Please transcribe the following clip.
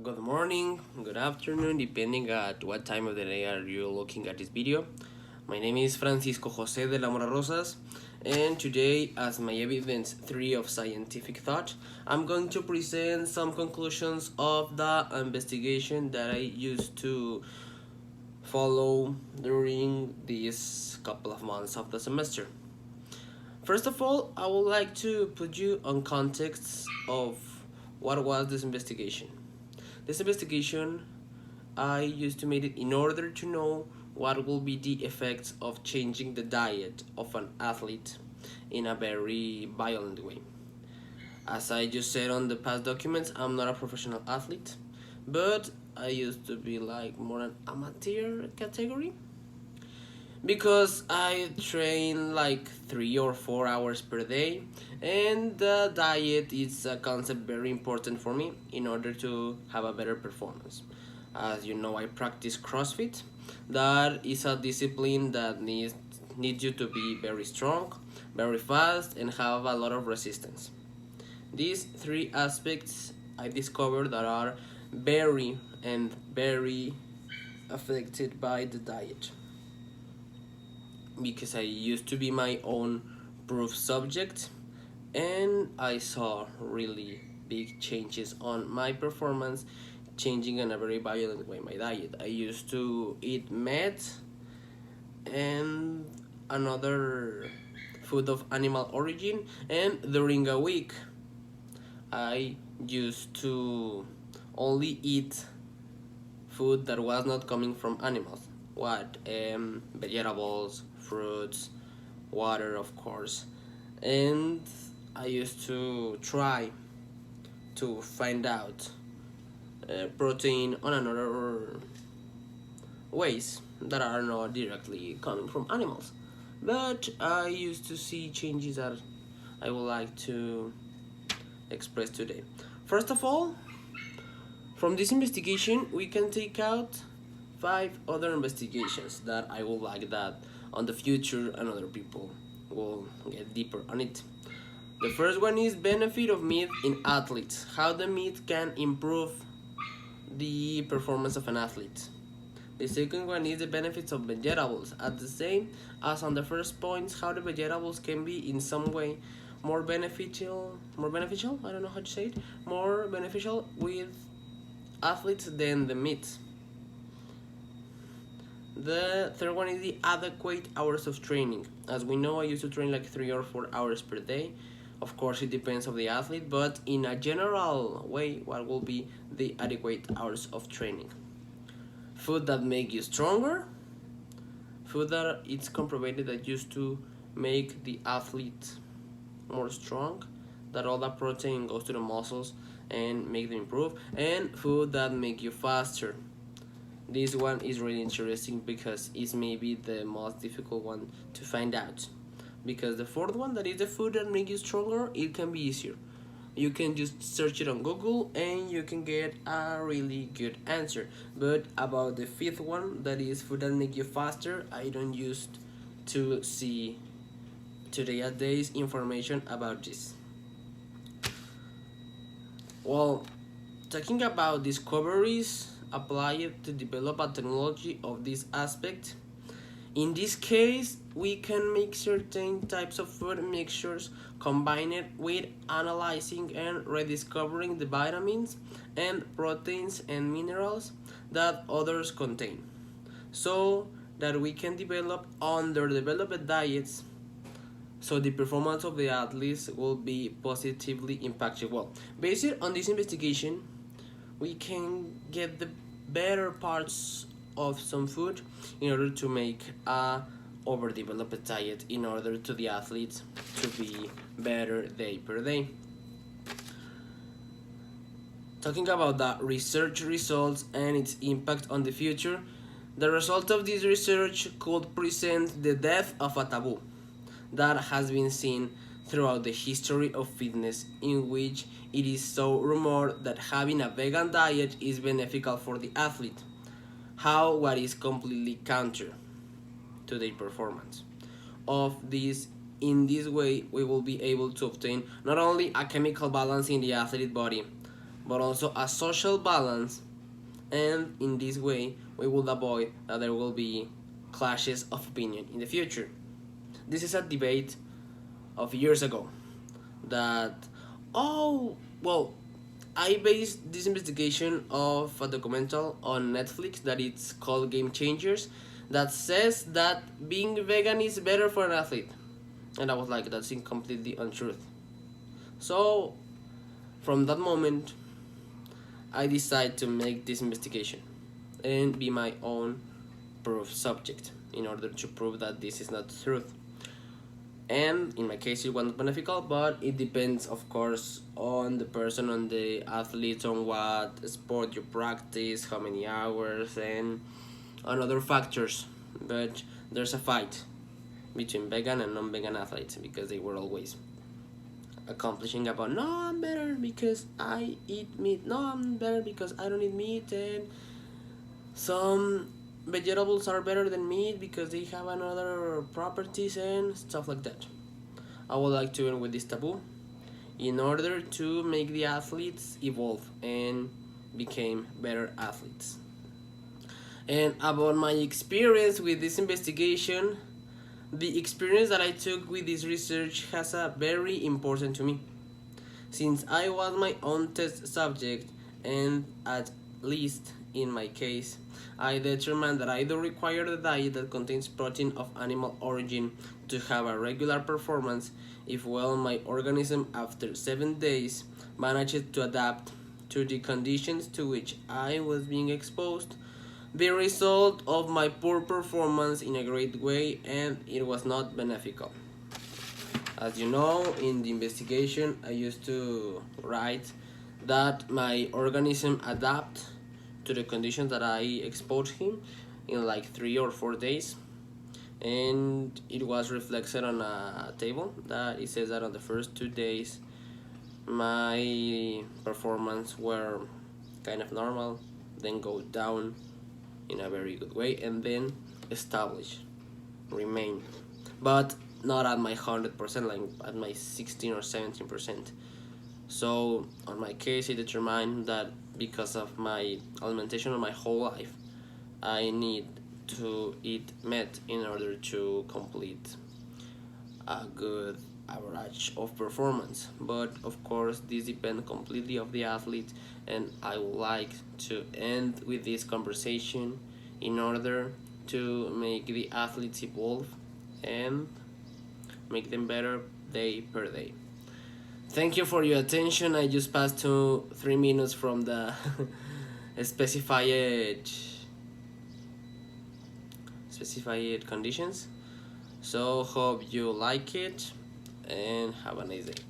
Good morning, good afternoon, depending at what time of the day are you looking at this video. My name is Francisco Jose de la Mora Rosas, and today, as my evidence 3 of scientific thought, I'm going to present some conclusions of the investigation that I used to follow during these couple of months of the semester. First of all, I would like to put you on context of what was this investigation. This investigation, I used to make it in order to know what will be the effects of changing the diet of an athlete in a very violent way. As I just said on the past documents, I'm not a professional athlete, but I used to be like more an amateur category because I train like 3 or 4 hours per day, and the diet is a concept very important for me in order to have a better performance. As you know, I practice CrossFit. That is a discipline that needs you to be very strong, very fast, and have a lot of resistance. These three aspects I discovered that are very affected by the diet because I used to be my own proof subject, and I saw really big changes on my performance, changing in a very violent way my diet. I used to eat meat and another food of animal origin, and during a week I used to only eat food that was not coming from animals. What? Vegetables, fruits, water, of course. And I used to try to find out protein on another ways that are not directly coming from animals. But I used to see changes that I would like to express today. First of all, from this investigation, we can take out 5 other investigations that I would like that on the future and other people will get deeper on it. The first one is benefit of meat in athletes. How the meat can improve the performance of an athlete. The second one is the benefits of vegetables. At the same as on the first points, how the vegetables can be in some way more beneficial, I don't know how to say it, more beneficial with athletes than the meat. The third one is the adequate hours of training. As we know, I used to train like 3 or 4 hours per day. Of course, it depends on the athlete, but in a general way, what will be the adequate hours of training? Food that make you stronger, food that it's comprobated that used to make the athlete more strong, that all that protein goes to the muscles and make them improve, and food that make you faster. This one is really interesting because it's maybe the most difficult one to find out. Because the fourth one, that is the food that makes you stronger, it can be easier. You can just search it on Google and you can get a really good answer. But about the fifth one, that is food that make you faster, I don't used to see today's information about this. Well, talking about discoveries applied to develop a technology of this aspect, in this case, we can make certain types of food mixtures, combine it with analyzing and rediscovering the vitamins and proteins and minerals that others contain, so that we can develop underdeveloped diets so the performance of the athletes will be positively impacted. Well, based on this investigation, we can get the better parts of some food in order to make a overdeveloped diet in order to the athletes to be better day per day. Talking about the research results and its impact on the future, the result of this research could present the death of a taboo that has been seen throughout the history of fitness, in which it is so rumored that having a vegan diet is beneficial for the athlete. How what is completely counter to their performance. Of this, in this way, we will be able to obtain not only a chemical balance in the athlete body, but also a social balance, and in this way we will avoid that there will be clashes of opinion in the future. This is a debate of years ago that, oh well, I based this investigation of a documental on Netflix that it's called Game Changers, that says that being vegan is better for an athlete, and I was like, that's completely untruth. So from that moment I decided to make this investigation and be my own proof subject in order to prove that this is not the truth. And in my case it wasn't beneficial, but it depends of course on the person, on the athlete, on what sport you practice, how many hours, and on other factors. But there's a fight between vegan and non-vegan athletes because they were always accomplishing about, no, I'm better because I eat meat, no, I'm better because I don't eat meat, and some vegetables are better than meat because they have another properties and stuff like that. I would like to end with this taboo in order to make the athletes evolve and become better athletes. And about my experience with this investigation, the experience that I took with this research has a very important to me, since I was my own test subject, and at least in my case, I determined that I do require a diet that contains protein of animal origin to have a regular performance. If well, my organism after 7 days managed to adapt to the conditions to which I was being exposed, the result of my poor performance in a great way, and it was not beneficial. As you know, in the investigation I used to write that my organism adapt to the conditions that I exposed him in like 3 or 4 days, and it was reflected on a table that it says that on the first 2 days my performance were kind of normal, then go down in a very good way, and then establish, remain, but not at my 100%, like at my 16 or 17%. So on my case, I determined that because of my alimentation of my whole life, I need to eat meat in order to complete a good average of performance. But of course this depends completely of the athlete, and I would like to end with this conversation in order to make the athletes evolve and make them better day per day. Thank you for your attention. I just passed to 3 minutes from the specified conditions. So hope you like it and have a nice day.